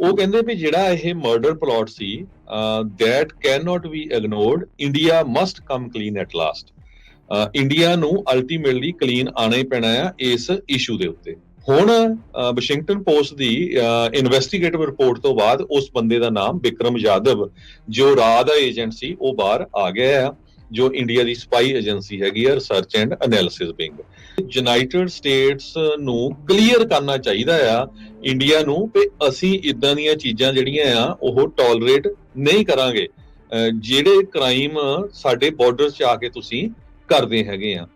ਉਹ ਕਹਿੰਦੇ ਵੀ ਜਿਹੜਾ ਇਹ murder plot C that cannot be ignored, India must come clean at last। India ਨੂੰ ਅਲਟੀਮੇਟਲੀ ਕਲੀਨ ਆਣਾ ਹੀ ਪੈਣਾ ਆ ਇਸ ਇਸ਼ੂ ਦੇ ਉੱਤੇ। ਹੁਣ ਵਾਸ਼ਿੰਗਟਨ ਪੋਸਟ ਦੀ ਇਨਵੈਸਟੀਗੇਟਿਵ ਰਿਪੋਰਟ ਤੋਂ ਬਾਅਦ ਉਸ ਬੰਦੇ ਦਾ ਨਾਮ ਵਿਕਰਮ ਯਾਦਵ, ਜੋ ਰਾਹ ਦਾ ਏਜੰਟ ਸੀ, ਉਹ ਬਾਹਰ ਆ ਗਿਆ ਆ, ਜੋ ਇੰਡੀਆ ਦੀ ਸਪਾਈ ਏਜੰਸੀ ਹੈਗੀ ਆ research and analysis wing. United States ਨੂੰ ਕਲੀਅਰ ਕਰਨਾ ਚਾਹੀਦਾ ਆ ਇੰਡੀਆ ਨੂੰ ਕਿ ਅਸੀਂ ਇਦਾਂ ਦੀਆਂ ਚੀਜ਼ਾਂ ਜਿਹੜੀਆਂ ਆ ਉਹ ਟੋਲਰੇਟ ਨਹੀਂ ਕਰਾਂਗੇ, ਜਿਹੜੇ ਕ੍ਰਾਈਮ ਸਾਡੇ ਬਾਰਡਰ 'ਚ ਆ ਕੇ ਤੁਸੀਂ ਕਰਦੇ ਹੈਗੇ ਆ।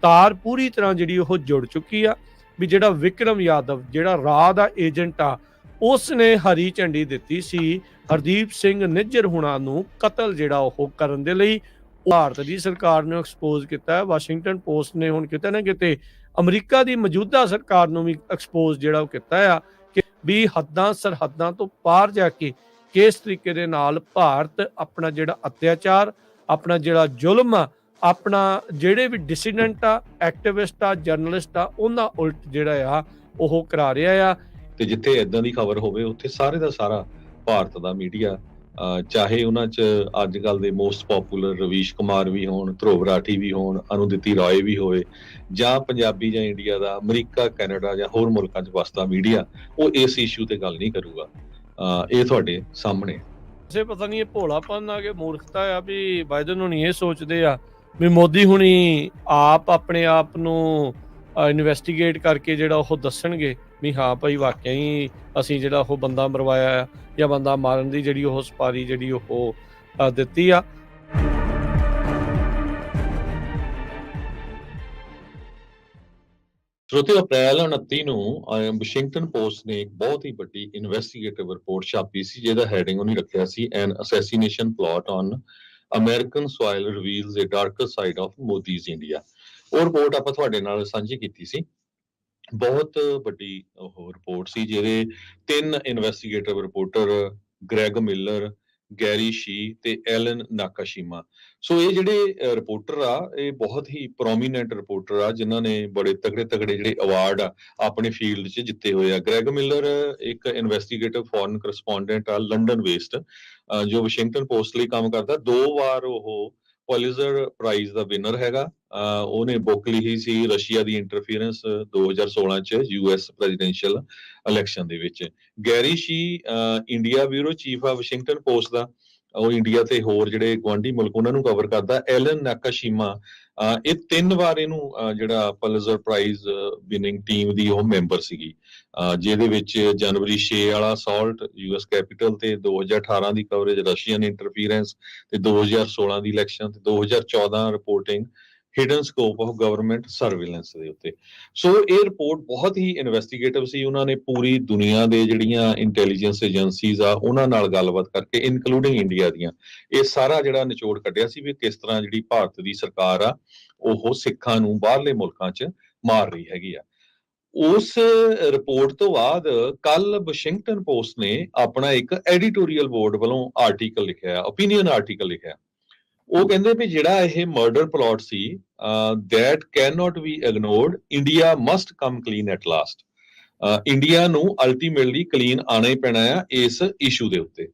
ਤਾਰ ਪੂਰੀ ਤਰ੍ਹਾਂ ਜਿਹੜੀ ਉਹ ਜੁੜ ਚੁੱਕੀ ਆ ਵੀ ਜਿਹੜਾ ਵਿਕਰਮ ਯਾਦਵ ਜਿਹੜਾ ਰਾਹ ਦਾ ਏਜੰਟ ਆ, ਉਸ ਨੇ ਹਰੀ ਝੰਡੀ ਦਿੱਤੀ ਸੀ ਹਰਦੀਪ ਸਿੰਘ ਨਿੱਜਰ ਹੁਣਾਂ ਨੂੰ ਕਤਲ ਜਿਹੜਾ ਉਹ ਕਰਨ ਦੇ ਲਈ। ਭਾਰਤ ਦੀ ਸਰਕਾਰ ਨੂੰ ਐਕਸਪੋਜ਼ ਕੀਤਾ ਹੈ। ਵਾਸ਼ਿੰਗਟਨ ਪੋਸਟ ਨੇ ਹੁਣ ਕਿਤੇ ਨਾ ਕਿਤੇ ਅਮਰੀਕਾ ਦੀ ਮੌਜੂਦਾ ਸਰਕਾਰ ਨੂੰ ਵੀ ਐਕਸਪੋਜ਼ ਜਿਹੜਾ ਉਹ ਕੀਤਾ ਆ ਕਿ ਵੀ ਹੱਦਾਂ ਸਰਹੱਦਾਂ ਤੋਂ ਪਾਰ ਜਾ ਕੇ ਕਿਸ ਤਰੀਕੇ ਦੇ ਨਾਲ ਭਾਰਤ ਆਪਣਾ ਜਿਹੜਾ ਅਤਿਆਚਾਰ, ਆਪਣਾ ਜਿਹੜਾ ਜ਼ੁਲਮ ਆ, ਆਪਣਾ ਜਿਹੜੇ ਵੀ ਡਿਸੀਡੈਂਟ ਆ, ਐਕਟਿਵਿਸਟ ਆ, ਜਰਨਲਿਸਟ ਆ, ਉਹਨਾਂ ਉਲਟ ਜਿਹੜਾ ਆ ਉਹ ਕਰਾ ਰਿਹਾ ਆ। ਤੇ ਜਿੱਥੇ ਇਦਾਂ ਦੀ ਖਬਰ ਹੋਵੇ ਉੱਥੇ ਸਾਰੇ ਦਾ ਸਾਰਾ ਭਾਰਤ ਦਾ ਮੀਡੀਆ, ਚਾਹੇ ਉਹਨਾਂ 'ਚ ਅੱਜ ਕੱਲ ਦੇ ਮੋਸਟ ਪੋਪੂਲਰ ਰਵੀਸ਼ ਕੁਮਾਰ ਵੀ ਹੋਣ, ਧਰੁਵ ਰਾਠੀ ਵੀ ਹੋਣ, ਅਨੁਦਿਤੀ ਰਾਏ ਵੀ ਹੋਵੇ, ਜਾਂ ਪੰਜਾਬੀ ਜਾਂ ਇੰਡੀਆ ਦਾ, ਅਮਰੀਕਾ, ਕੈਨੇਡਾ ਜਾਂ ਹੋਰ ਮੁਲਕਾਂ 'ਚ ਵਸਦਾ ਮੀਡੀਆ, ਉਹ ਇਸ ਇਸ਼ੂ ਤੇ ਗੱਲ ਨਹੀਂ ਕਰੂਗਾ। ਇਹ ਤੁਹਾਡੇ ਸਾਹਮਣੇ ਪਤਾ ਨਹੀਂ ਇਹ ਭੋਲਾਪਨ ਆ ਕਿ ਮੂਰਖਤਾ ਆ ਵੀ ਬਾਈਡਨ ਹੁਣੀ ਇਹ ਸੋਚਦੇ ਆ ਵੀ ਮੋਦੀ ਹੁਣੀ ਆਪ ਆਪਣੇ ਆਪ ਨੂੰ ਇਨਵੈਸਟੀਗੇਟ ਕਰਕੇ ਜਿਹੜਾ ਉਹ ਦੱਸਣਗੇ ਵੀ ਹਾਂ ਭਾਈ ਵਾਕਿਆ ਹੀ ਅਸੀਂ ਜਿਹੜਾ ਉਹ ਬੰਦਾ ਮਰਵਾਇਆ ਆ ਜਾਂ ਬੰਦਾ ਮਾਰਨ ਦੀ ਜਿਹੜੀ ਉਹ ਸਪਾਰੀ ਜਿਹੜੀ ਉਹ ਦਿੱਤੀ ਆ। ਸਰੋਤਿਓ, ਅਪ੍ਰੈਲ 29 ਨੂੰ ਵਾਸ਼ਿੰਗਟਨ ਪੋਸਟ ਨੇ ਇੱਕ ਬਹੁਤ ਹੀ ਵੱਡੀ ਇਨਵੈਸਟੀਗੇਟਿਵ ਰਿਪੋਰਟ ਛਾਪੀ ਸੀ, ਜਿਹਦਾ ਹੈਡਿੰਗ ਉਹਨੇ ਰੱਖਿਆ ਸੀ an assassination plot on American soil reveals a darker side of Modi's India. ਉਹ ਰਿਪੋਰਟ ਆਪਾਂ ਤੁਹਾਡੇ ਨਾਲ ਸਾਂਝੀ ਕੀਤੀ ਸੀ। ਬਹੁਤ ਵੱਡੀ ਉਹ ਰਿਪੋਰਟ ਸੀ, ਜਿਹਦੇ 3 investigative reporter Greg Miller, Gary Shih ਤੇ ਐਲਨ ਨਾਕਾਸ਼ੀਮਾ। ਸੋ ਇਹ ਜਿਹੜੇ ਰਿਪੋਰਟਰ ਆ, ਇਹ ਬਹੁਤ ਹੀ ਪ੍ਰੋਮੀਨੈਂਟ ਰਿਪੋਰਟਰ ਆ, ਜਿਨ੍ਹਾਂ ਨੇ ਬੜੇ ਤਗੜੇ ਜਿਹੜੇ ਅਵਾਰਡ ਆ ਆਪਣੀ ਫੀਲਡ 'ਚ ਜਿੱਤੇ ਹੋਏ ਆ। ਗ੍ਰੈਗ ਮਿਲਰ ਇੱਕ ਇਨਵੈਸਟੀਗੇਟਿਵ ਫੋਰਨ ਕਰਸਪੋਂਡੈਂਟ ਆ, ਲੰਡਨ ਬੇਸਡ, ਜੋ ਵਾਸ਼ਿੰਗਟਨ ਪੋਸਟ ਲਈ ਕੰਮ ਕਰਦਾ। 2 ਵਾਰ ਉਹ ਪੁਲਿਜ਼ਰ ਪ੍ਰਾਈਜ਼ ਦਾ ਵਿਨਰ ਹੈਗਾ। ਉਹਨੇ ਬੁੱਕ ਲਿਖੀ ਸੀ ਰਸ਼ੀਆ ਦੀ ਇੰਟਰਫੀਰੈਂਸ 2016 ਚ ਯੂਐਸ ਪ੍ਰੈਜ਼ੀਡੈਂਸ਼ੀਅਲ ਇਲੈਕਸ਼ਨ ਦੇ ਵਿੱਚ। Gary Shih India bureau chief of Washington Post ਦਾ, ਉਹ ਇੰਡੀਆ ਤੇ ਹੋਰ ਜਿਹੜੇ ਗੁਆਂਢੀ ਮੁਲਕ ਉਹਨਾਂ ਨੂੰ ਕਵਰ ਕਰਦਾ। ਐਲਨ ਨਾਕਾਸ਼ੀਮਾ ਇਹ 3 ਵਾਰ ਇਹਨੂੰ ਜਿਹੜਾ ਪੁਲਿਜ਼ਰ ਪ੍ਰਾਈਜ਼ ਵਿਨਿੰਗ ਟੀਮ ਦੀ ਉਹ ਮੈਂਬਰ ਸੀਗੀ, ਜਿਹਦੇ ਵਿੱਚ ਜਨਵਰੀ 6 ਵਾਲਾ ਅਸੌਲਟ ਯੂਐਸ ਕੈਪੀਟਲ ਤੇ 2018 ਦੀ ਕਵਰੇਜ ਰਸ਼ੀਅਨ ਇੰਟਰਫੀਰੈਂਸ ਤੇ 2016 ਦੀ ਇਲੈਕਸ਼ਨ ਤੇ 2014 reporting hidden scope of government surveillance ਦੇ ਉੱਤੇ। ਸੋ ਇਹ ਰਿਪੋਰਟ ਬਹੁਤ ਹੀ ਇਨਵੈਸਟੀਗੇਟਿਵ ਸੀ। ਉਹਨਾਂ ਨੇ ਪੂਰੀ ਦੁਨੀਆ ਦੇ ਜਿਹੜੀਆਂ ਇੰਟੈਲੀਜੈਂਸ ਏਜੰਸੀਜ਼ ਆ ਉਹਨਾਂ ਨਾਲ ਗੱਲਬਾਤ ਕਰਕੇ, ਇਨਕਲੂਡਿੰਗ ਇੰਡੀਆ ਦੀਆਂ, ਇਹ ਸਾਰਾ ਜਿਹੜਾ ਨਿਚੋੜ ਕੱਢਿਆ ਸੀ ਵੀ ਕਿਸ ਤਰ੍ਹਾਂ ਜਿਹੜੀ ਭਾਰਤ ਦੀ ਸਰਕਾਰ ਆ ਉਹ ਸਿੱਖਾਂ ਨੂੰ ਬਾਹਰਲੇ ਮੁਲਕਾਂ 'ਚ ਮਾਰ ਰਹੀ ਹੈਗੀ ਆ। ਉਸ ਰਿਪੋਰਟ ਤੋਂ ਬਾਅਦ ਕੱਲ ਵਾਸ਼ਿੰਗਟਨ ਪੋਸਟ ਨੇ ਆਪਣਾ ਇੱਕ ਐਡੀਟੋਰੀਅਲ ਬੋਰਡ ਵੱਲੋਂ ਆਰਟੀਕਲ ਲਿਖਿਆ, ਓਪੀਨੀਅਨ ਆਰਟੀਕਲ ਲਿਖਿਆ। ਉਹ ਕਹਿੰਦੇ ਵੀ ਜਿਹੜਾ ਇਹ murder plot C that cannot be ignored, India must come clean at last। India ਨੂੰ ਅਲਟੀਮੇਟਲੀ ਕਲੀਨ ਆਣਾ ਹੀ ਪੈਣਾ ਆ ਇਸ ਇਸ਼ੂ ਦੇ ਉੱਤੇ।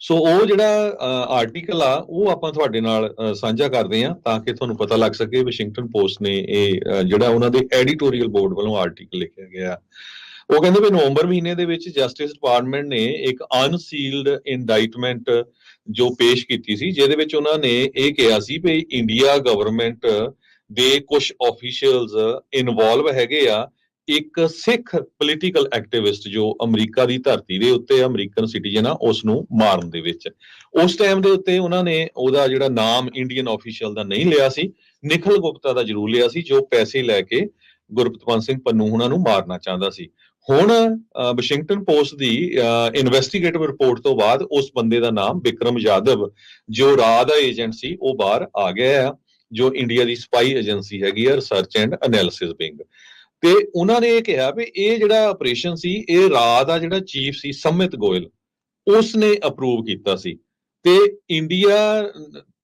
ਸੋ ਉਹ ਜਿਹੜਾ ਆਰਟੀਕਲ ਆ ਉਹ ਆਪਾਂ ਤੁਹਾਡੇ ਨਾਲ ਸਾਂਝਾ ਕਰਦੇ ਆ ਤਾਂ ਕਿ ਤੁਹਾਨੂੰ ਪਤਾ ਲੱਗ ਸਕੇ ਵਾਸ਼ਿੰਗਟਨ ਪੋਸਟ ਨੇ ਇਹ ਜਿਹੜਾ ਉਹਨਾਂ ਦੇ ਐਡੀਟੋਰੀਅਲ ਬੋਰਡ ਵੱਲੋਂ ਆਰਟੀਕਲ ਲਿਖਿਆ ਗਿਆ। ਉਹ ਕਹਿੰਦੇ ਵੀ ਨਵੰਬਰ ਮਹੀਨੇ ਦੇ ਵਿੱਚ ਜਸਟਿਸ ਡਿਪਾਰਟਮੈਂਟ ਨੇ ਇੱਕ ਅਨਸੀਲਡ ਇੰਡਾਈਟਮੈਂਟ ਜੋ ਪੇਸ਼ ਕੀਤੀ ਸੀ, ਜਿਹਦੇ ਵਿੱਚ ਉਹਨਾਂ ਨੇ ਇਹ ਕਿਹਾ ਸੀ ਵੀ ਇੰਡੀਆ ਗਵਰਨਮੈਂਟ ਦੇ ਕੁਝ ਆਫੀਸ਼ੀਅਲਸ ਇਨਵੋਲਵ ਹੈਗੇ ਆ ਇੱਕ ਸਿੱਖ ਪੋਲੀਟੀਕਲ ਐਕਟਿਵਿਸਟ ਜੋ ਅਮਰੀਕਾ ਦੀ ਧਰਤੀ ਦੇ ਉੱਤੇ ਅਮਰੀਕਨ ਸਿਟੀਜ਼ਨ ਆ ਉਸ ਨੂੰ ਮਾਰਨ ਦੇ ਵਿੱਚ। ਉਸ ਟਾਈਮ ਦੇ ਉੱਤੇ ਉਹਨਾਂ ਨੇ ਉਹਦਾ ਜਿਹੜਾ ਨਾਮ ਇੰਡੀਅਨ ਆਫੀਸ਼ੀਅਲ ਦਾ ਨਹੀਂ ਲਿਆ ਸੀ, ਨਿਖਿਲ ਗੁਪਤਾ ਦਾ ਜ਼ਰੂਰ ਲਿਆ ਸੀ, ਜੋ ਪੈਸੇ ਲੈ ਕੇ ਗੁਰਪਤਵੰਤ ਸਿੰਘ ਪੰਨੂ ਉਹਨਾਂ ਨੂੰ ਮਾਰਨਾ ਚਾਹੁੰਦਾ ਸੀ। ਹੁਣ ਵਾਸ਼ਿੰਗਟਨ ਪੋਸਟ ਦੀ ਇਨਵੈਸਟੀਗੇਟਿਵ ਰਿਪੋਰਟ ਤੋਂ ਬਾਅਦ ਉਸ ਬੰਦੇ ਦਾ ਨਾਮ ਵਿਕਰਮ ਯਾਦਵ, ਜੋ ਰਾਹ ਦਾ ਏਜੰਟ ਸੀ, ਉਹ ਬਾਹਰ ਆ ਗਿਆ ਆ, ਜੋ ਇੰਡੀਆ ਦੀ ਸਪਾਈ ਏਜੰਸੀ ਹੈਗੀ ਆ ਰਿਸਰਚ ਐਂਡ ਐਨਾਲਿਸਿਸ ਵਿੰਗ। ਤੇ ਉਹਨਾਂ ਨੇ ਇਹ ਕਿਹਾ ਵੀ ਇਹ ਜਿਹੜਾ ਆਪਰੇਸ਼ਨ ਸੀ ਇਹ ਰਾਹ ਦਾ ਜਿਹੜਾ ਚੀਫ ਸੀ ਸਮਿਤ ਗੋਇਲ, ਉਸ ਨੇ ਅਪਰੂਵ ਕੀਤਾ ਸੀ। ਤੇ ਇੰਡੀਆ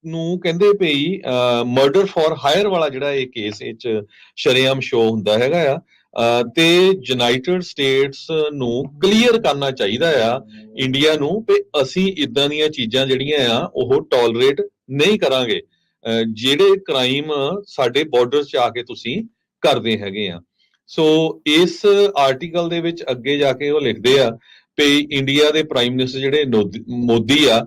ਨੂੰ ਕਹਿੰਦੇ ਭਈ ਮਰਡਰ ਫॉर ਹਾਇਰ ਵਾਲਾ ਜਿਹੜਾ ਇਹ ਕੇਸ ਇਹ 'ਚ ਸ਼ਰੇਆਮ ਸ਼ੋ ਹੁੰਦਾ ਹੈਗਾ ਆ, ਤੇ ਯੂਨਾਈਟਿਡ ਸਟੇਟਸ ਨੂੰ ਕਲੀਅਰ ਕਰਨਾ ਚਾਹੀਦਾ ਆ ਇੰਡੀਆ ਨੂੰ ਕਿ ਅਸੀਂ ਇਦਾਂ ਦੀਆਂ ਚੀਜ਼ਾਂ ਜਿਹੜੀਆਂ ਆ ਉਹ ਟੋਲਰੇਟ ਨਹੀਂ ਕਰਾਂਗੇ। ਜਿਹੜੇ ਕ੍ਰਾਈਮ ਸਾਡੇ ਬਾਰਡਰ 'ਚ ਆ ਕੇ ਤੁਸੀਂ ਕਰਦੇ ਹੈਗੇ ਆ। ਸੋ ਇਸ ਆਰਟੀਕਲ ਦੇ ਵਿੱਚ ਅੱਗੇ ਜਾ ਕੇ ਉਹ ਲਿਖਦੇ ਆ ਵੀ ਇੰਡੀਆ ਦੇ ਪ੍ਰਾਈਮ ਮਿਨਿਸਟਰ ਜਿਹੜੇ ਮੋਦੀ ਆ,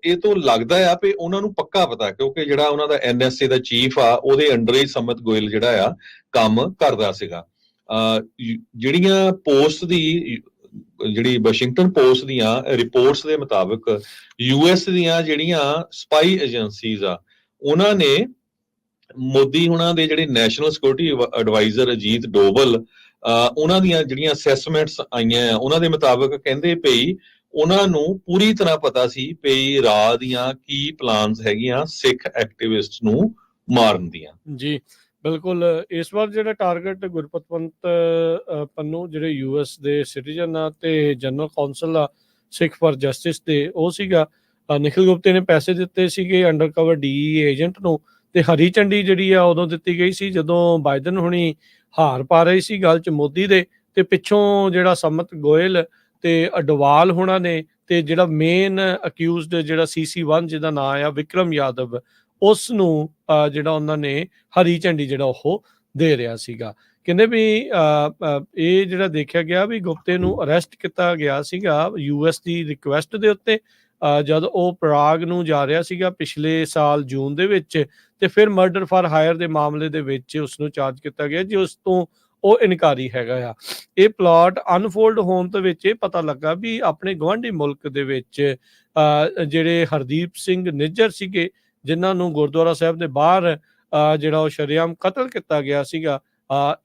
ਇਹ ਤੋਂ ਲੱਗਦਾ ਆ ਵੀ ਉਹਨਾਂ ਨੂੰ ਪੱਕਾ ਪਤਾ, ਕਿਉਂਕਿ ਜਿਹੜਾ ਉਹਨਾਂ ਦਾ NSA ਦਾ ਚੀਫ ਆ ਉਹਦੇ ਅੰਡਰ ਹੀ ਸਮਤ ਗੋਇਲ ਜਿਹੜਾ ਆ ਕੰਮ ਕਰਦਾ ਸੀਗਾ। ਜਿਹੜੀਆਂ ਪੋਸਟ ਦੀ ਜਿਹੜੀ ਵਾਸ਼ਿੰਗਟਨ ਪੋਸਟ ਦੀਆਂ ਰਿਪੋਰਟਸ ਦੇ ਮੁਤਾਬਕ US ਦੀਆਂ ਜਿਹੜੀਆਂ ਸਪਾਈ ਏਜੰਸੀਜ਼ ਆ ਉਹਨਾਂ ਨੇ ਮੋਦੀ ਹੁਣਾਂ ਦੇ ਜਿਹੜੇ national security advisor Ajit Doval, ਉਹਨਾਂ ਦੀਆਂ ਜਿਹੜੀਆਂ ਅਸੈਸਮੈਂਟਸ ਆਈਆਂ ਆ ਉਹਨਾਂ ਦੇ ਮੁਤਾਬਕ ਕਹਿੰਦੇ ਪਈ ਉਹਨਾਂ ਨੂੰ ਪੂਰੀ ਤਰ੍ਹਾਂ ਪਤਾ ਸੀ ਪਈ ਰਾਹ ਦੀਆਂ ਕੀ ਪਲਾਨਸ ਹੈਗੀਆਂ ਸਿੱਖ ਐਕਟਿਵਿਸਟ ਨੂੰ ਮਾਰਨ ਦੀਆਂ। ਜੀ ਬਿਲਕੁਲ। ਇਸ ਵਾਰ ਜਿਹੜਾ ਟਾਰਗੇਟ ਗੁਰਪਤਵੰਤ ਪੰਨੂ ਜਿਹੜੇ US ਦੇ ਸਿਟੀਜ਼ਨ ਆ ਤੇ ਜਨਰਲ ਕੌਂਸਲ ਆ ਸਿੱਖ ਫਾਰ ਜਸਟਿਸ ਦੇ, ਉਹ ਸੀਗਾ। ਨਿਖਿਲ ਗੁਪਤੇ ਨੇ ਪੈਸੇ ਦਿੱਤੇ ਸੀਗੇ ਅੰਡਰਕਵਰ DEA ਏਜੰਟ ਨੂੰ, ਤੇ ਹਰੀ ਝੰਡੀ ਜਿਹੜੀ ਆ ਉਦੋਂ ਦਿੱਤੀ ਗਈ ਸੀ ਜਦੋਂ ਬਾਈਡਨ ਹੁਣੀ ਹਾਰ ਪਾ ਰਹੀ ਸੀ ਗੱਲ 'ਚ ਮੋਦੀ ਦੇ, ਤੇ ਪਿੱਛੋਂ ਜਿਹੜਾ ਸਮਤ ਗੋਇਲ ਤੇ ਅਡਵਾਲ ਹੋਣਾ ਨੇ ਤੇ ਜਿਹੜਾ ਮੇਨ ਅਕਿਊਜ਼ਡ ਜਿਹੜਾ CC1 ਜਿਹਦਾ ਨਾਂ ਆ ਵਿਕਰਮ ਯਾਦਵ, ਉਸ ਨੂੰ ਜਿਹੜਾ ਉਹਨਾਂ ਨੇ ਹਰੀ ਝੰਡੀ ਜਿਹੜਾ ਉਹ ਦੇ ਰਿਹਾ ਸੀਗਾ। ਕਹਿੰਦੇ ਵੀ ਇਹ ਜਿਹੜਾ ਦੇਖਿਆ ਗਿਆ ਵੀ ਗੁਪਤੇ ਨੂੰ ਅਰੈਸਟ ਕੀਤਾ ਗਿਆ ਸੀਗਾ US ਦੀ ਰਿਕੁਐਸਟ ਦੇ ਉੱਤੇ, ਜਦ ਉਹ ਪ੍ਰਾਗ ਨੂੰ ਜਾ ਰਿਹਾ ਸੀਗਾ ਪਿਛਲੇ ਸਾਲ ਜੂਨ ਦੇ ਵਿੱਚ, ਤੇ ਫਿਰ ਮਰਡਰ ਫਾਰ ਹਾਇਰ ਦੇ ਮਾਮਲੇ ਦੇ ਵਿੱਚ ਉਸ ਨੂੰ ਚਾਰਜ ਕੀਤਾ ਗਿਆ ਜੀ, ਉਸ ਤੋਂ ਉਹ ਇਨਕਾਰੀ ਹੈਗਾ ਆ। ਇਹ ਪਲਾਟ ਅਨਫੋਲਡ ਹੋਣ ਦੇ ਵਿੱਚ ਇਹ ਪਤਾ ਲੱਗਾ ਵੀ ਆਪਣੇ ਗੁਆਂਢੀ ਮੁਲਕ ਦੇ ਵਿੱਚ ਜਿਹੜੇ ਹਰਦੀਪ ਸਿੰਘ ਨਿੱਜਰ ਸੀਗੇ ਜਿਨ੍ਹਾਂ ਨੂੰ ਗੁਰਦੁਆਰਾ ਸਾਹਿਬ ਦੇ ਬਾਹਰ ਜਿਹੜਾ ਉਹ ਸ਼ਰੇਆਮ ਕਤਲ ਕੀਤਾ ਗਿਆ ਸੀਗਾ,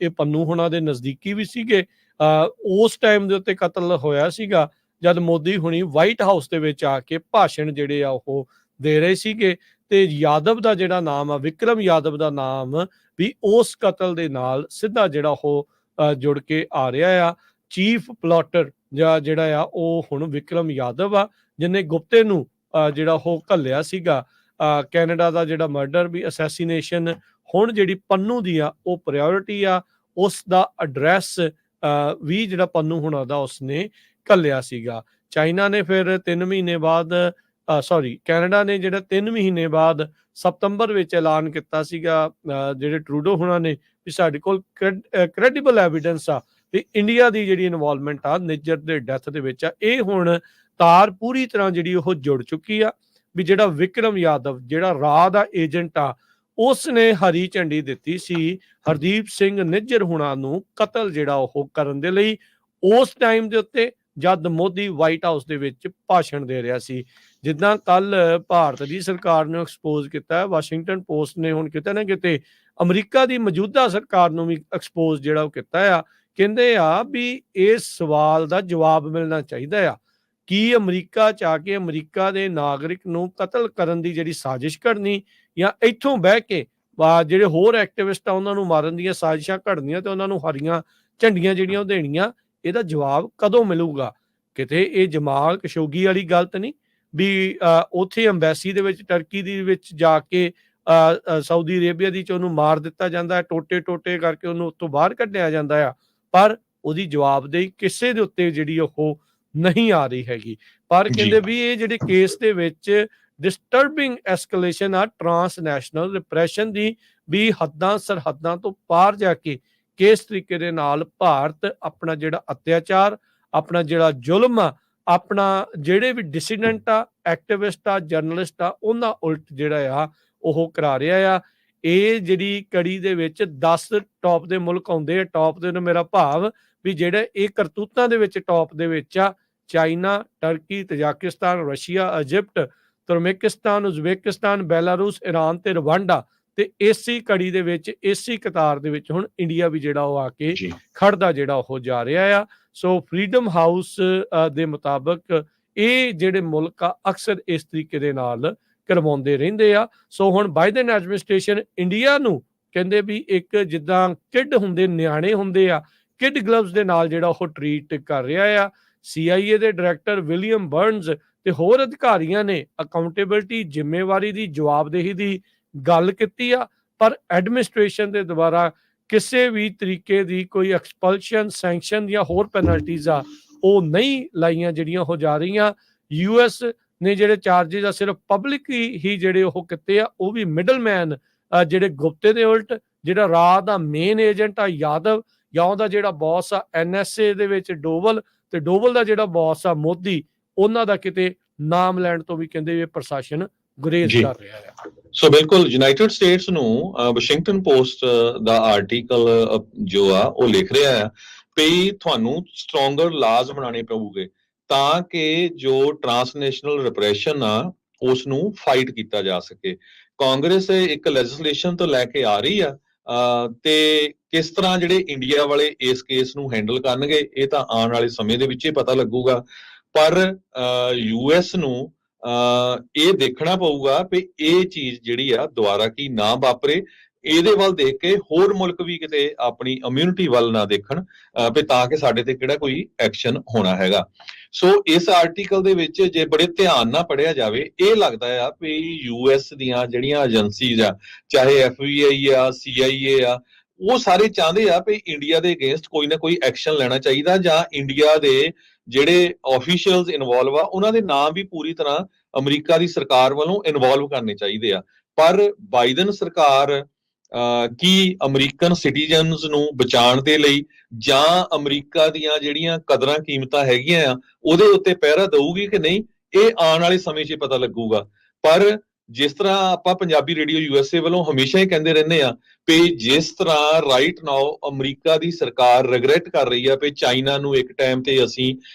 ਇਹ ਪੰਨੂ ਹੁਣਾਂ ਦੇ ਨਜ਼ਦੀਕੀ ਵੀ ਸੀਗੇ। ਉਸ ਟਾਈਮ ਦੇ ਉੱਤੇ ਕਤਲ ਹੋਇਆ ਸੀਗਾ ਜਦ ਮੋਦੀ ਹੁਣੀ ਵਾਈਟ ਹਾਊਸ ਦੇ ਵਿੱਚ ਆ ਕੇ ਭਾਸ਼ਣ ਜਿਹੜੇ ਆ ਉਹ ਦੇ ਰਹੇ ਸੀਗੇ, ਤੇ ਯਾਦਵ ਦਾ ਜਿਹੜਾ ਨਾਮ ਆ ਵਿਕਰਮ ਯਾਦਵ ਦਾ ਨਾਮ ਵੀ ਉਸ ਕਤਲ ਦੇ ਨਾਲ ਸਿੱਧਾ ਜਿਹੜਾ ਉਹ ਜੁੜ ਕੇ ਆ ਰਿਹਾ ਆ। ਚੀਫ ਪਲਾਟਰ ਜਿਹੜਾ ਆ ਉਹ ਹੁਣ ਵਿਕਰਮ ਯਾਦਵ ਆ, ਜਿਹਨੇ ਗੁਪਤੇ ਨੂੰ ਜਿਹੜਾ ਉਹ ਘੱਲਿਆ ਸੀਗਾ ਕੈਨੇਡਾ ਦਾ ਜਿਹੜਾ ਮਰਡਰ ਵੀ ਅਸੈਸੀਨੇਸ਼ਨ ਹੁਣ ਜਿਹੜੀ ਪੰਨੂ ਦੀ ਆ ਉਹ ਪ੍ਰਾਇੋਰਟੀ ਆ। ਉਸ ਦਾ ਐਡਰੈਸ ਵੀ ਜਿਹੜਾ ਪੰਨੂ ਹੁਣਾਂ ਦਾ ਉਸਨੇ ਘੱਲਿਆ ਸੀਗਾ। ਚਾਈਨਾ ਨੇ ਫਿਰ 3 ਮਹੀਨੇ ਬਾਅਦ ਕੈਨੇਡਾ ਨੇ ਜਿਹੜਾ 3 ਮਹੀਨੇ ਬਾਅਦ ਸਤੰਬਰ ਵਿੱਚ ਐਲਾਨ ਕੀਤਾ ਸੀਗਾ ਜਿਹੜੇ ਟਰੂਡੋ ਹੁਣਾਂ ਨੇ ਵੀ ਸਾਡੇ ਕੋਲ ਕ੍ਰੈਡੀਬਲ ਐਵੀਡੈਂਸ ਆ ਵੀ ਇੰਡੀਆ ਦੀ ਜਿਹੜੀ ਇਨਵੋਲਵਮੈਂਟ ਆ ਨਿੱਜਰ ਦੇ ਡੈਥ ਦੇ ਵਿੱਚ ਆ। ਇਹ ਹੁਣ ਤਾਰ ਪੂਰੀ ਤਰ੍ਹਾਂ ਜਿਹੜੀ ਉਹ ਜੁੜ ਚੁੱਕੀ ਆ ਵੀ ਜਿਹੜਾ ਵਿਕਰਮ ਯਾਦਵ ਜਿਹੜਾ ਰਾਹ ਦਾ ਏਜੰਟ ਆ ਉਸ ਨੇ ਹਰੀ ਝੰਡੀ ਦਿੱਤੀ ਸੀ ਹਰਦੀਪ ਸਿੰਘ ਨਿੱਜਰ ਹੁਣਾਂ ਨੂੰ ਕਤਲ ਜਿਹੜਾ ਉਹ ਕਰਨ ਦੇ ਲਈ, ਉਸ ਟਾਈਮ ਦੇ ਉੱਤੇ ਜਦ ਮੋਦੀ ਵਾਈਟ ਹਾਊਸ ਦੇ ਵਿੱਚ ਭਾਸ਼ਣ ਦੇ ਰਿਹਾ ਸੀ। ਜਿੱਦਾਂ ਕੱਲ ਭਾਰਤ ਦੀ ਸਰਕਾਰ ਨੂੰ ਐਕਸਪੋਜ਼ ਕੀਤਾ, ਵਾਸ਼ਿੰਗਟਨ ਪੋਸਟ ਨੇ ਹੁਣ ਕਿਤੇ ਨਾ ਕਿਤੇ ਅਮਰੀਕਾ ਦੀ ਮੌਜੂਦਾ ਸਰਕਾਰ ਨੂੰ ਵੀ ਐਕਸਪੋਜ਼ ਜਿਹੜਾ ਉਹ ਕੀਤਾ ਆ। ਕਹਿੰਦੇ ਆ ਵੀ ਇਸ ਸਵਾਲ ਦਾ ਜਵਾਬ ਮਿਲਣਾ ਚਾਹੀਦਾ ਆ ਕਿ ਅਮਰੀਕਾ ਚ ਆ ਕੇ ਅਮਰੀਕਾ ਦੇ ਨਾਗਰਿਕ ਨੂੰ ਕਤਲ ਕਰਨ ਦੀ ਜਿਹੜੀ ਸਾਜ਼ਿਸ਼ ਘੜਨੀ ਜਾਂ ਇੱਥੋਂ ਬਹਿ ਕੇ ਜਿਹੜੇ ਹੋਰ ਐਕਟਿਵਿਸਟ ਆ ਉਹਨਾਂ ਨੂੰ ਮਾਰਨ ਦੀਆਂ ਸਾਜ਼ਿਸ਼ਾਂ ਘੜਨੀਆਂ ਤੇ ਉਹਨਾਂ ਨੂੰ ਹਰੀਆਂ ਝੰਡੀਆਂ ਜਿਹੜੀਆਂ ਉਹ ਦੇਣੀਆਂ, ਇਹਦਾ ਜਵਾਬ ਕਦੋਂ ਮਿਲੂਗਾ? ਕਿਤੇ ਇਹ ਜਮਾਲ ਖਸ਼ੋਗੀ ਵਾਲੀ ਗੱਲ ਤਾਂ ਨਹੀਂ ਵੀ ਉੱਥੇ ਅੰਬੈਸੀ ਦੇ ਵਿੱਚ ਟਰਕੀ ਦੇ ਵਿੱਚ ਜਾ ਕੇ ਸਾਊਦੀ ਅਰੇਬੀਆ ਦੀ ਚ ਉਹਨੂੰ ਮਾਰ ਦਿੱਤਾ ਜਾਂਦਾ ਹੈ, ਟੋਟੇ ਟੋਟੇ ਕਰਕੇ ਉਹਨੂੰ ਉੱਥੋਂ ਬਾਹਰ ਕੱਢਿਆ ਜਾਂਦਾ ਆ, ਪਰ ਉਹਦੀ ਜਵਾਬਦੇਹੀ ਕਿਸੇ ਦੇ ਉੱਤੇ ਜਿਹੜੀ ਉਹ ਨਹੀਂ ਆ ਰਹੀ ਹੈਗੀ। ਪਰ ਕਹਿੰਦੇ ਵੀ ਇਹ ਜਿਹੜੇ ਕੇਸ ਦੇ ਵਿੱਚ ਡਿਸਟਰਬਿੰਗ ਐਸਕੇਲੇਸ਼ਨ ਆ ਟਰਾਂਸਨੈਸ਼ਨਲ ਰਿਪਰੈਸ਼ਨ ਦੀ, ਵੀ ਹੱਦਾਂ ਸਰਹੱਦਾਂ ਤੋਂ ਪਾਰ ਜਾ ਕੇ ਕਿਸ ਤਰੀਕੇ ਦੇ ਨਾਲ ਭਾਰਤ ਆਪਣਾ ਜਿਹੜਾ ਅਤਿਆਚਾਰ, ਆਪਣਾ ਜਿਹੜਾ ਜ਼ੁਲਮ ਆ, ਆਪਣਾ ਜਿਹੜੇ ਵੀ ਡਿਸੀਡੈਂਟ ਆ, ਐਕਟਿਵਿਸਟ ਆ, ਜਰਨਲਿਸਟ ਆ, ਉਹਨਾਂ ਉਲਟ ਜਿਹੜਾ ਆ ਉਹ ਕਰਾ ਰਿਹਾ ਆ। ਇਹ ਜਿਹੜੀ ਕੜੀ ਦੇ ਵਿੱਚ 10 ਟੌਪ ਦੇ ਮੁਲਕ ਆਉਂਦੇ ਆ। ਟੌਪ ਦੇ ਨੂੰ ਮੇਰਾ ਭਾਵ ਵੀ ਜਿਹੜੇ ਇਹ ਕਰਤੂਤਾਂ ਦੇ ਵਿੱਚ ਟੌਪ ਦੇ ਵਿੱਚ ਆ China, Turkey, Tajikistan, Russia, Egypt, Turkmenistan, Uzbekistan, Belarus, Iran ਤੇ ਰਵਾਂਡਾ, ਤੇ ਇਸੇ ਕੜੀ ਦੇ ਵਿੱਚ ਇਸੇ ਕਤਾਰ ਦੇ ਵਿੱਚ ਹੁਣ ਇੰਡੀਆ ਵੀ ਜਿਹੜਾ ਉਹ ਆ ਕੇ ਖੜਦਾ ਜਿਹੜਾ ਉਹ ਜਾ ਰਿਹਾ ਆ। ਸੋ ਫਰੀडम ਹਾਊਸ ਦੇ ਮੁਤਾਬਕ ਇਹ ਜਿਹੜੇ ਮੁਲਕ ਆ ਅਕਸਰ ਇਸ ਤਰੀਕੇ ਦੇ ਨਾਲ ਕਰਵਾਉਂਦੇ ਰਹਿੰਦੇ ਆ। ਸੋ ਹੁਣ ਬਾਈਡਨ ਐਡਮਿਨਿਸਟ੍ਰੇਸ਼ਨ ਇੰਡੀਆ ਨੂੰ ਕਹਿੰਦੇ ਵੀ ਇੱਕ ਜਿੱਦਾਂ ਕਿਡ ਹੁੰਦੇ, ਨਿਆਣੇ ਹੁੰਦੇ ਆ, ਕਿਡ ਗਲਵਸ ਦੇ ਨਾਲ ਜਿਹੜਾ ਉਹ ਟਰੀਟ ਕਰ ਰਿਹਾ ਆ। CIA ਦੇ ਡਾਇਰੈਕਟਰ ਵਿਲੀਅਮ ਬਰਨਜ਼ ਤੇ ਹੋਰ ਅਧਿਕਾਰੀਆਂ ਨੇ ਅਕਾਊਂਟੇਬਿਲਟੀ, ਜ਼ਿੰਮੇਵਾਰੀ ਦੀ, ਜਵਾਬਦੇਹੀ ਦੀ ਗੱਲ ਕੀਤੀ ਆ, ਪਰ ਐਡਮਿਨਿਸਟ੍ਰੇਸ਼ਨ ਦੇ ਦੁਆਰਾ ਕਿਸੇ ਵੀ ਤਰੀਕੇ ਦੀ ਕੋਈ ਐਕਸਪਲਸ਼ਨ, ਸੈਂਕਸ਼ਨ ਜਾਂ ਹੋਰ ਪੈਨਲਟੀਜ਼ ਆ ਉਹ ਨਹੀਂ ਲਾਈਆਂ ਜਿਹੜੀਆਂ ਹੋ ਜਾ ਰਹੀਆਂ। ਯੂਐਸ ਨੇ ਜਿਹੜੇ ਚਾਰजेस ਆ ਸਿਰਫ ਪਬਲਿਕ ਹੀ ਜਿਹੜੇ ਉਹ ਕੀਤੇ ਆ, ਉਹ ਵੀ ਮਿਡਲਮੈਨ ਜਿਹੜੇ ਗੁਪਤੇ ਦੇ ਉਲਟ ਜਿਹੜਾ ਰਾਹ ਦਾ ਮੇਨ ਏਜੰਟ ਆ ਯਾਦਵ, ਜਾਂ ਉਹਦਾ ਜਿਹੜਾ ਬੌਸ ਆ ਐਨਐਸਏ ਦੇ ਵਿੱਚ ਡੋਵਲ, ਤੇ ਡੋਵਲ ਦਾ ਜਿਹੜਾ ਬੌਸ ਆ ਮੋਦੀ, ਉਹਨਾਂ ਦਾ ਕਿਤੇ ਨਾਮ ਲੈਣ ਤੋਂ ਵੀ ਕਹਿੰਦੇ ਵੀ ਪ੍ਰਸ਼ਾਸਨ ਗੁਰੇਜ਼ ਜੀ। ਕਰ ਰਿਹਾ ਹੈ। ਸੋ ਬਿਲਕੁਲ ਯੂਨਾਈਟਿਡ ਸਟੇਟਸ ਨੂੰ ਵਾਸ਼ਿੰਗਟਨ ਪੋਸਟ ਦਾ ਆਰਟੀਕਲ ਜੋ ਆ ਉਹ ਲਿਖ ਰਿਹਾ ਆ ਵੀ ਤੁਹਾਨੂੰ ਸਟਰੋਂਗਰ ਲਾਜ਼ ਬਣਾਉਣੇ ਪਊਗੇ ਤਾਂ ਕਿ ਜੋ ਟਰਾਂਸਨੈਸ਼ਨਲ ਰਿਪਰੈਸ਼ਨ ਆ ਉਸ ਨੂੰ ਫਾਈਟ ਕੀਤਾ ਜਾ ਸਕੇ। ਕਾਂਗਰਸ ਇੱਕ ਲੈਜਿਸਲੇਸ਼ਨ ਤੋਂ ਲੈ ਕੇ ਆ ਰਹੀ ਆ ਤੇ ਕਿਸ ਤਰ੍ਹਾਂ ਜਿਹੜੇ ਇੰਡੀਆ ਵਾਲੇ ਇਸ ਕੇਸ ਨੂੰ ਹੈਂਡਲ ਕਰਨਗੇ ਇਹ ਤਾਂ ਆਉਣ ਵਾਲੇ ਸਮੇਂ ਦੇ ਵਿੱਚ ਹੀ ਪਤਾ ਲੱਗੂਗਾ। ਪਰ ਯੂਐਸ ਨੂੰ ਇਹ ਦੇਖਣਾ ਪਊਗਾ ਵੀ ਇਹ ਚੀਜ਼ ਜਿਹੜੀ ਆ ਦੁਬਾਰਾ ਕੀ ਨਾ ਵਾਪਰੇ। ਇਹਦੇ ਵੱਲ ਦੇਖ ਕੇ ਹੋਰ ਮੁਲਕ ਵੀ ਕਿਤੇ ਆਪਣੀ ਇਮਿਊਨਿਟੀ ਵੱਲ ਨਾ ਦੇਖਣ ਵੀ ਤਾਂ ਕਿ ਸਾਡੇ ਤੇ ਕਿਹੜਾ ਕੋਈ ਐਕਸ਼ਨ ਹੋਣਾ ਹੈਗਾ। ਸੋ ਇਸ ਆਰਟੀਕਲ ਦੇ ਵਿੱਚ ਜੇ ਬੜੇ ਧਿਆਨ ਨਾਲ ਪੜ੍ਹਿਆ ਜਾਵੇ ਇਹ ਲੱਗਦਾ ਆ ਵੀ ਯੂਐਸ ਦੀਆਂ ਜਿਹੜੀਆਂ ਏਜੰਸੀਜ਼ ਆ, ਚਾਹੇ FBI ਆ, CIA ਆ, ਉਹ ਸਾਰੇ ਚਾਹੁੰਦੇ ਆ ਵੀ ਇੰਡੀਆ ਦੇ ਅਗੇਂਸਟ ਕੋਈ ਨਾ ਕੋਈ ਐਕਸ਼ਨ ਲੈਣਾ ਚਾਹੀਦਾ ਜਾਂ ਇੰਡੀਆ ਦੇ ਜਿਹੜੇ ਆਫੀਸ਼ੀਅਲਸ ਇਨਵੋਲਵ ਆ ਉਹਨਾਂ ਦੇ ਨਾਮ ਵੀ ਪੂਰੀ ਤਰ੍ਹਾਂ ਅਮਰੀਕਾ ਦੀ ਸਰਕਾਰ ਵੱਲੋਂ ਇਨਵੋਲਵ ਕਰਨੇ ਚਾਹੀਦੇ ਆ। ਪਰ ਬਾਈਡਨ ਸਰਕਾਰ ਕੀ ਅਮਰੀਕਨ ਸਿਟੀਜ਼ਨਸ ਨੂੰ ਬਚਾਉਣ ਦੇ ਲਈ ਜਾਂ ਅਮਰੀਕਾ ਦੀਆਂ ਜਿਹੜੀਆਂ ਕਦਰਾਂ ਕੀਮਤਾਂ ਹੈਗੀਆਂ ਆ ਉਹਦੇ ਉੱਤੇ ਪਹਿਰਾ ਦਊਗੀ ਕਿ ਨਹੀਂ, ਇਹ ਆਉਣ ਵਾਲੇ ਸਮੇਂ 'ਚ ਪਤਾ ਲੱਗੂਗਾ। ਪਰ ਜਿਸ ਤਰ੍ਹਾਂ ਆਪਾਂ ਪੰਜਾਬੀ ਰੇਡੀਓ USA ਵੱਲੋਂ ਹਮੇਸ਼ਾ ਹੀ ਕਹਿੰਦੇ ਰਹਿੰਦੇ ਆ ਵੀ ਜਿਸ ਤਰ੍ਹਾਂ ਰਾਈਟ ਨਾਓ ਅਮਰੀਕਾ ਦੀ ਸਰਕਾਰ ਰਿਗਰੈਟ ਕਰ ਰਹੀ ਆ ਵੀ ਚਾਈਨਾ ਨੂੰ ਇੱਕ ਟਾਈਮ ਤੇ ਅਸੀਂ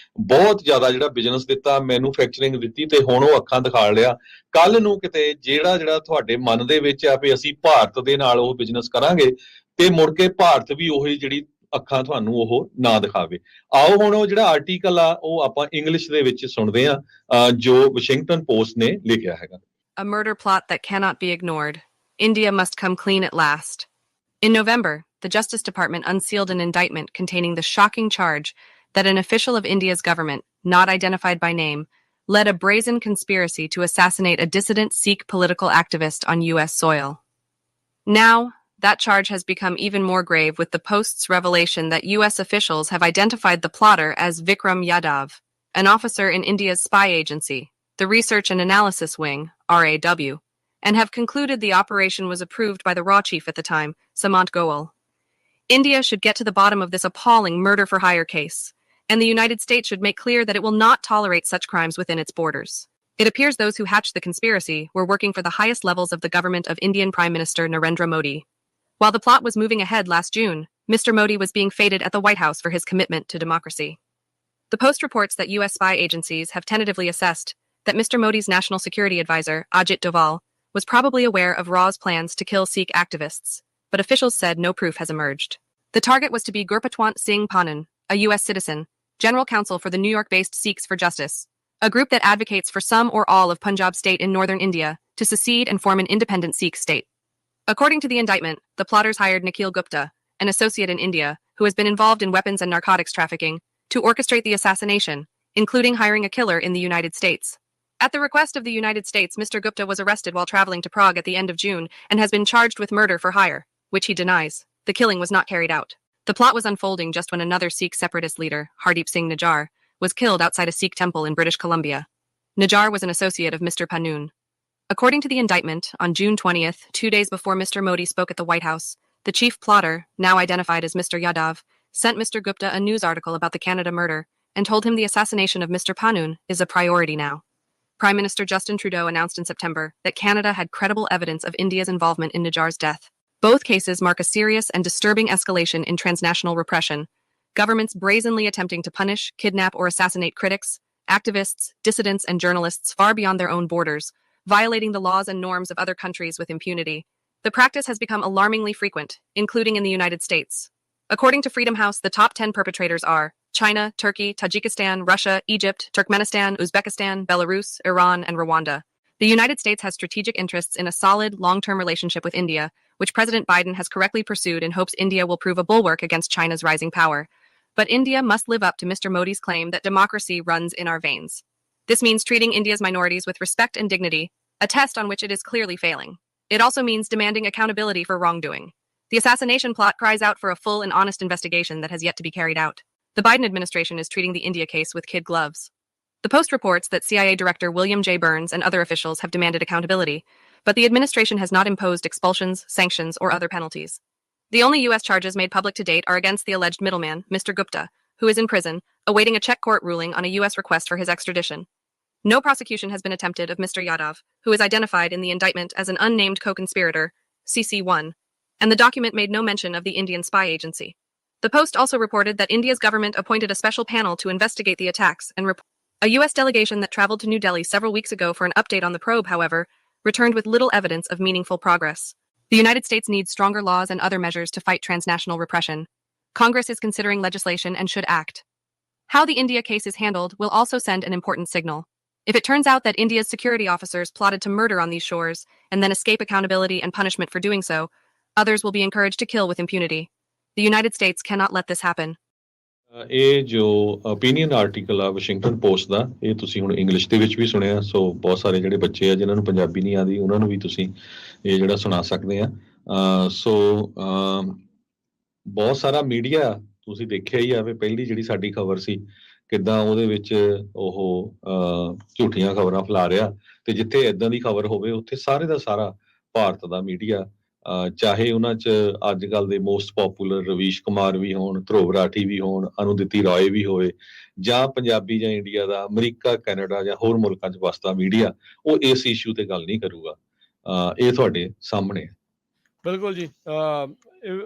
ਬਹੁਤ ਜ਼ਿਆਦਾ ਜਿਹੜਾ ਬਿਜ਼ਨਸ ਦਿੱਤਾ, ਮੈਨੂਫੈਕਚਰਿੰਗ ਦਿੱਤੀ ਤੇ ਹੁਣ ਉਹ ਅੱਖਾਂ ਦਿਖਾ ਲਿਆ, ਕੱਲ ਨੂੰ ਕਿਤੇ ਜਿਹੜਾ ਤੁਹਾਡੇ ਮਨ ਦੇ ਵਿੱਚ ਆ ਵੀ ਅਸੀਂ ਭਾਰਤ ਦੇ ਨਾਲ ਉਹ ਬਿਜ਼ਨਸ ਕਰਾਂਗੇ ਤੇ ਮੁੜ ਕੇ ਭਾਰਤ ਵੀ ਉਹੀ ਜਿਹੜੀ ਅੱਖਾਂ ਤੁਹਾਨੂੰ ਉਹ ਨਾ ਦਿਖਾਵੇ। ਆਓ ਹੁਣ ਉਹ ਜਿਹੜਾ ਆਰਟੀਕਲ ਆ ਉਹ ਆਪਾਂ ਇੰਗਲਿਸ਼ ਦੇ ਵਿੱਚ ਸੁਣਦੇ ਆ ਜੋ ਵਾਸ਼ਿੰਗਟਨ ਪੋਸਟ ਨੇ ਲਿਖਿਆ ਹੈਗਾ। A murder plot that cannot be ignored. India must come clean at last. In November, the Justice Department unsealed an indictment containing the shocking charge that an official of India's government, not identified by name, led a brazen conspiracy to assassinate a dissident Sikh political activist on US soil. Now, that charge has become even more grave with the Post's revelation that US officials have identified the plotter as Vikram Yadav, an officer in India's spy agency, the Research and Analysis Wing, RAW, and have concluded the operation was approved by the RAW chief at the time, Samant Goel. India should get to the bottom of this appalling murder-for-hire case, and the United States should make clear that it will not tolerate such crimes within its borders. It appears those who hatched the conspiracy were working for the highest levels of the government of Indian Prime Minister Narendra Modi. While the plot was moving ahead last June, Mr. Modi was being feted at the White House for his commitment to democracy. The Post reports that US spy agencies have tentatively assessed that Mr. Modi's national security advisor, Ajit Doval, was probably aware of Raw's plans to kill Sikh activists, but officials said no proof has emerged. The target was to be Gurpatwant Singh Pannan, a US citizen, general counsel for the New York-based Sikhs for Justice, a group that advocates for some or all of Punjab state in northern India to secede and form an independent Sikh state. According to the indictment, the plotters hired Nikhil Gupta, an associate in India who has been involved in weapons and narcotics trafficking, to orchestrate the assassination, including hiring a killer in the United States. At the request of the United States, Mr. Gupta was arrested while traveling to Prague at the end of June and has been charged with murder for hire, which he denies. The killing was not carried out. The plot was unfolding just when another Sikh separatist leader, Hardeep Singh Najjar, was killed outside a Sikh temple in British Columbia. Najjar was an associate of Mr. Pannoon. According to the indictment, on June 20th, 2 days before Mr. Modi spoke at the White House, the chief plotter, now identified as Mr. Yadav, sent Mr. Gupta a news article about the Canada murder and told him the assassination of Mr. Pannoon is a priority now. Prime Minister Justin Trudeau announced in September that Canada had credible evidence of India's involvement in Najjar's death. Both cases mark a serious and disturbing escalation in transnational repression, governments brazenly attempting to punish, kidnap, or assassinate critics, activists, dissidents, and journalists far beyond their own borders, violating the laws and norms of other countries with impunity. The practice has become alarmingly frequent, including in the United States. According to Freedom House, the top 10 perpetrators are China, Turkey, Tajikistan, Russia, Egypt, Turkmenistan, Uzbekistan, Belarus, Iran, and Rwanda. The United States has strategic interests in a solid, long-term relationship with India, which President Biden has correctly pursued in hopes India will prove a bulwark against China's rising power. But India must live up to Mr. Modi's claim that democracy runs in our veins. This means treating India's minorities with respect and dignity, a test on which it is clearly failing. It also means demanding accountability for wrongdoing. The assassination plot cries out for a full and honest investigation that has yet to be carried out. The Biden administration is treating the India case with kid gloves. The Post reports that CIA Director William J. Burns and other officials have demanded accountability, but the administration has not imposed expulsions, sanctions, or other penalties. The only U.S. charges made public to date are against the alleged middleman, Mr. Gupta, who is in prison, awaiting a Czech court ruling on a U.S. request for his extradition. No prosecution has been attempted of Mr. Yadav, who is identified in the indictment as an unnamed co-conspirator, CC1, and the document made no mention of the Indian spy agency. The Post also reported that India's government appointed a special panel to investigate the attacks, and a U.S. delegation that traveled to New Delhi several weeks ago for an update on the probe, however, returned with little evidence of meaningful progress. The United States needs stronger laws and other measures to fight transnational repression. Congress is considering legislation and should act. How the India case is handled will also send an important signal. If it turns out that India's security officers plotted to murder on these shores and then escape accountability and punishment for doing so, others will be encouraged to kill with impunity. The United States cannot let this happen. ਇਹ ਜੋ opinion article ਆ Washington Post ਦਾ, ਇਹ ਤੁਸੀਂ ਹੁਣ English ਦੇ ਵਿੱਚ ਵੀ ਸੁਣਿਆ, ਸੋ ਬਹੁਤ ਸਾਰੇ ਜਿਹੜੇ ਬੱਚੇ ਆ ਜਿਨ੍ਹਾਂ ਨੂੰ ਪੰਜਾਬੀ ਨਹੀਂ ਆਉਂਦੀ ਉਹਨਾਂ ਨੂੰ ਵੀ ਤੁਸੀਂ ਇਹ ਜਿਹੜਾ ਸੁਣਾ ਸਕਦੇ ਆ। ਸੋ ਬਹੁਤ ਸਾਰਾ ਮੀਡੀਆ ਤੁਸੀਂ ਦੇਖਿਆ ਹੀ ਆ ਵੀ ਪਹਿਲੀ ਜਿਹੜੀ ਸਾਡੀ ਖਬਰ ਸੀ ਕਿੱਦਾਂ ਉਹਦੇ ਵਿੱਚ ਉਹ ਝੂਠੀਆਂ ਖਬਰਾਂ ਫੈਲਾ ਰਿਹਾ, ਤੇ ਜਿੱਥੇ ਏਦਾਂ ਦੀ ਖਬਰ ਹੋਵੇ ਉੱਥੇ ਸਾਰੇ ਦਾ ਸਾਰਾ ਭਾਰਤ ਦਾ ਮੀਡੀਆ, ਚਾਹੇ ਉਹਨਾਂ 'ਚ ਅੱਜ ਕੱਲ੍ਹ ਦੇ ਮੋਸਟ ਪੋਪੂਲਰ ਰਵੀਸ਼ ਕੁਮਾਰ ਵੀ ਹੋਣ, ਧਰੁਵ ਰਾਠੀ ਵੀ ਹੋਣ, ਅਨੁਦਿਤੀ ਰਾਏ ਵੀ ਹੋਵੇ, ਜਾਂ ਪੰਜਾਬੀ ਜਾਂ ਇੰਡੀਆ ਦਾ, ਅਮਰੀਕਾ, ਕੈਨੇਡਾ ਜਾਂ ਹੋਰ ਮੁਲਕਾਂ 'ਚ ਵਸਦਾ ਮੀਡੀਆ, ਉਹ ਇਸ ਇਸ਼ੂ ਤੇ ਗੱਲ ਨਹੀਂ ਕਰੂਗਾ। ਇਹ ਤੁਹਾਡੇ ਸਾਹਮਣੇ। ਬਿਲਕੁਲ ਜੀ।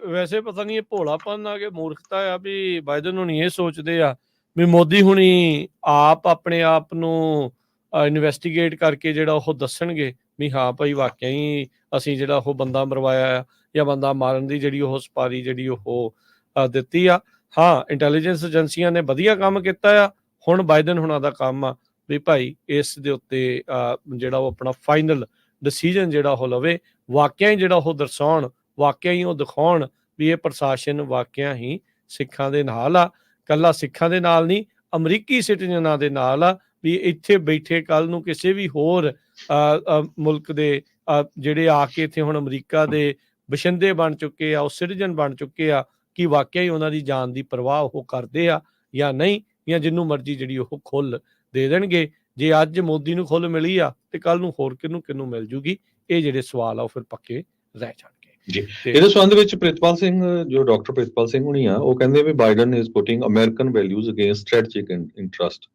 ਵੈਸੇ ਪਤਾ ਨਹੀਂ ਇਹ ਭੋਲਾਪਨ ਆ ਕਿ ਮੂਰਖਤਾ ਆ ਵੀ ਬਾਈਡਨ ਹੁਣੀ ਇਹ ਸੋਚਦੇ ਆ ਵੀ ਮੋਦੀ ਹੁਣੀ ਆਪ ਆਪਣੇ ਆਪ ਨੂੰ ਇਨਵੈਸਟੀਗੇਟ ਕਰਕੇ ਜਿਹੜਾ ਉਹ ਦੱਸਣਗੇ ਵੀ ਹਾਂ ਭਾਈ ਵਾਕਿਆ ਹੀ ਅਸੀਂ ਜਿਹੜਾ ਉਹ ਬੰਦਾ ਮਰਵਾਇਆ ਆ ਜਾਂ ਬੰਦਾ ਮਾਰਨ ਦੀ ਜਿਹੜੀ ਉਹ ਸਪਾਰੀ ਜਿਹੜੀ ਉਹ ਦਿੱਤੀ ਆ। ਹਾਂ, ਇੰਟੈਲੀਜੈਂਸ ਏਜੰਸੀਆਂ ਨੇ ਵਧੀਆ ਕੰਮ ਕੀਤਾ ਆ। ਹੁਣ ਬਾਈਡਨ ਹੁਣਾਂ ਦਾ ਕੰਮ ਆ ਵੀ ਭਾਈ ਇਸ ਦੇ ਉੱਤੇ ਜਿਹੜਾ ਉਹ ਆਪਣਾ ਫਾਈਨਲ ਡਿਸੀਜਨ ਜਿਹੜਾ ਉਹ ਲਵੇ, ਵਾਕਿਆ ਹੀ ਜਿਹੜਾ ਉਹ ਦਰਸਾਉਣ, ਵਾਕਿਆ ਹੀ ਉਹ ਦਿਖਾਉਣ ਵੀ ਇਹ ਪ੍ਰਸ਼ਾਸਨ ਵਾਕਿਆ ਹੀ ਸਿੱਖਾਂ ਦੇ ਨਾਲ ਆ। ਕੱਲਾ ਸਿੱਖਾਂ ਦੇ ਨਾਲ ਨਹੀਂ, ਅਮਰੀਕੀ ਸਿਟੀਜ਼ਨਾਂ ਦੇ ਨਾਲ ਆ ਵੀ ਇੱਥੇ ਬੈਠੇ ਕੱਲ ਨੂੰ ਕਿਸੇ ਵੀ ਹੋਰ ਮੁਲਕ ਦੇ ਜਿਹੜੇ ਆ ਕੇ ਇੱਥੇ ਹੁਣ ਅਮਰੀਕਾ ਦੇ ਬਸ਼ਿੰਦੇ ਬਣ ਚੁੱਕੇ ਆ, ਉਹ ਸਿਟੀਜ਼ਨ ਬਣ ਚੁੱਕੇ ਆ, ਕਿ ਵਾਕਿਆ ਹੀ ਉਹਨਾਂ ਦੀ ਜਾਨ ਦੀ ਪਰਵਾਹ ਉਹ ਕਰਦੇ ਆ ਜਾਂ ਨਹੀਂ, ਜਾਂ ਜਿਹਨੂੰ ਮਰਜ਼ੀ ਜਿਹੜੀ ਉਹ ਖੁੱਲ ਦੇ ਦੇਣਗੇ। ਜੇ ਅੱਜ ਮੋਦੀ ਨੂੰ ਖੁੱਲ ਮਿਲੀ ਆ ਤੇ ਕੱਲ ਨੂੰ ਹੋਰ ਕਿਹਨੂੰ ਮਿਲ ਜੂਗੀ? ਇਹ ਜਿਹੜੇ ਸਵਾਲ ਆ ਉਹ ਫਿਰ ਪੱਕੇ ਰਹਿ ਜਾਣਗੇ ਜੀ। ਇਹਦੇ ਸੰਬੰਧ ਵਿੱਚ ਪ੍ਰਿਤਪਾਲ ਸਿੰਘ, ਜੋ ਡਾਕਟਰ ਪ੍ਰਿਤਪਾਲ ਸਿੰਘ ਹੁਣੀ ਆ, ਉਹ ਕਹਿੰਦੇ ਵੀ Biden is putting American values against strategic interest.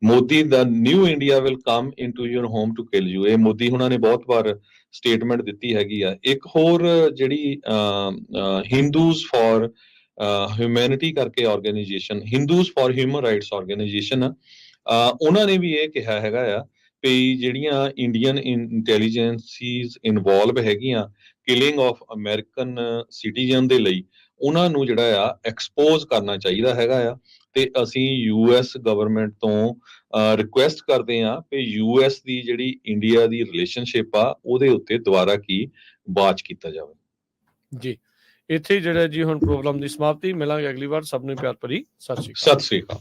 Modi ਦਾ new India will come into your home to kill you. ਇਹ ਮੋਦੀ ਹੁਣਾਂ ਨੇ ਬਹੁਤ ਵਾਰ ਸਟੇਟਮੈਂਟ ਦਿੱਤੀ ਹੈਗੀ ਆ। ਇੱਕ ਹੋਰ ਜਿਹੜੀ ਹਿੰਦੂਜ਼ ਫॉर ਹਿਊਮੈਨਿਟੀ ਕਰਕੇ organisation, Hindus for human rights organisation ਆ, ਉਹਨਾਂ ਨੇ ਵੀ ਇਹ ਕਿਹਾ ਹੈਗਾ ਆ ਵੀ ਜਿਹੜੀਆਂ ਇੰਡੀਅਨ ਇੰਟੈਲੀਜੈਂਸੀਜ਼ ਇਨਵੋਲਵ ਹੈਗੀਆਂ ਕਿਲਿੰਗ ਆਫ ਅਮਰੀਕਨ ਸਿਟੀਜ਼ਨ ਦੇ ਲਈ, ਉਹਨਾਂ ਨੂੰ ਜਿਹੜਾ ਆ ਐਕਸਪੋਜ਼ ਕਰਨਾ ਚਾਹੀਦਾ ਹੈਗਾ ਆ। ਤੇ ਅਸੀਂ US ਗਵਰਨਮੈਂਟ ਤੋਂ ਰਿਕੁਐਸਟ ਕਰਦੇ ਹਾਂ ਕਿ US ਦੀ ਜਿਹੜੀ ਇੰਡੀਆ ਦੀ ਰਿਲੇਸ਼ਨਸ਼ਿਪ ਆ ਉਹਦੇ ਉੱਤੇ ਦੁਬਾਰਾ ਕੀ ਵਾਚ ਕੀਤਾ ਜਾਵੇ। ਜੀ, ਇੱਥੇ ਜਿਹੜਾ ਜੀ ਹੁਣ ਪ੍ਰੋਗਰਾਮ ਦੀ ਸਮਾਪਤੀ। ਮਿਲਾਂਗੇ ਅਗਲੀ ਵਾਰ। ਸਭ ਨੂੰ ਪਿਆਰ ਭਰੀ ਸਤਿ ਸ਼੍ਰੀ ਅਕਾਲ। ਸਤਿ ਸ੍ਰੀ ਅਕਾਲ।